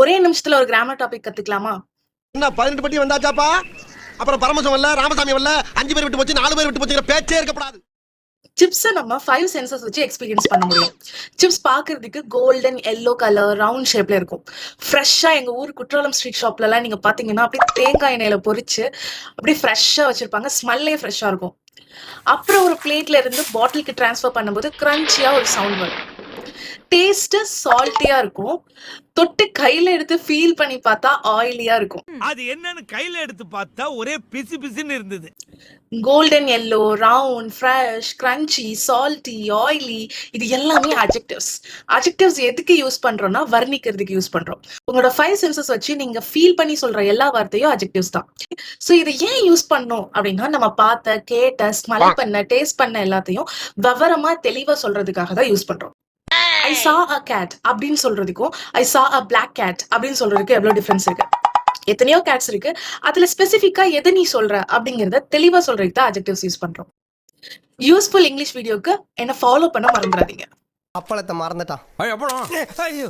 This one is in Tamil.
ஒரே நிமிஷத்துல ஒரு கிராமர் டாபிக் கத்துக்கலாமா? என்ன 18 பட்டி வந்தாச்சாப்பா? அப்புறம் பரமசம் வரல, ராமசாமி வரல, 5 பேர் விட்டு போச்சு, 4 பேர் விட்டு போச்சுங்கிற பேச்சே இருக்கப்படாது. சிப்ஸை நம்ம 5 சென்சஸ் வச்சு எக்ஸ்பீரியன்ஸ் பண்ண முடியும். சிப்ஸ் பார்க்கறதுக்கு கோல்டன் எல்லோ கலர் ரவுண்ட் ஷேப்ல இருக்கும். ஃப்ரெஷ்ஷா எங்க ஊர் குற்றாலம் ஸ்ட்ரீட் ஷாப்ல எல்லாம் நீங்க பாத்தீங்கன்னா அப்படியே தேங்காய் எண்ணெயில பொரிச்சு அப்படியே ஃப்ரெஷ்ஷா வச்சிருப்பாங்க. ஸ்மெல்லே ஃப்ரெஷ்ஷா இருக்கும். அப்புறம் ஒரு பிளேட்ல இருந்து பாட்டிலுக்கு டிரான்ஸ்ஃபர் பண்ணும்போது கிரன்ச்சியா ஒரு சவுண்ட் வரும். டேஸ்ட் சால்ட்டியா இருக்கும். தொட்டு கையில எடுத்து ஃபீல் பண்ணி பார்த்தா ஆயிலியா இருக்கும். அது என்னன்னு கையில எடுத்து பார்த்தா ஒரே பிசு பிசுன்னு இருந்தது. Golden yellow, round, fresh, crunchy, salty, oily இது எல்லாமே அட்ஜெக்டிவ்ஸ். அட்ஜெக்டிவ்ஸ் எதுக்கு யூஸ் பண்றோம்னா வர்ணிக்கிறதுக்கு யூஸ் பண்றோம். உங்களோட 5 சென்சஸ் வச்சு நீங்க ஃபீல் பண்ணி சொல்ற எல்லா வார்த்தையும் அட்ஜெக்டிவ்ஸ் தான். ஸோ இதை ஏன் யூஸ் பண்ணோம் அப்படின்னா நம்ம பார்த்த, கேட்ட, ஸ்மெல் பண்ண, டேஸ்ட் பண்ண எல்லாத்தையும் விவரமா தெளிவா சொல்றதுக்காக தான் யூஸ் பண்றோம். ஐ சா அ கேட் அப்படின்னு சொல்றதுக்கும் ஐ சா அ பிளாக் கேட் அப்படின்னு சொல்றதுக்கு எவ்வளவு டிஃபரன்ஸ் இருக்கு. எத்தனையோ கேட்ஸ் இருக்கு. அதுல ஸ்பெசிஃபிக்கா எதை நீ சொல்ற அப்படிங்கறத தெளிவா சொல்றதுக்கு தான் அட்ஜெக்டிவ்ஸ் யூஸ் பண்றோம். யூஸ்ஃபுல் இங்கிலீஷ் வீடியோக்கு என்ன ஃபாலோ பண்ண மறந்துடாதீங்க. அப்பளத்தை மறந்துட்டான். ஐயோ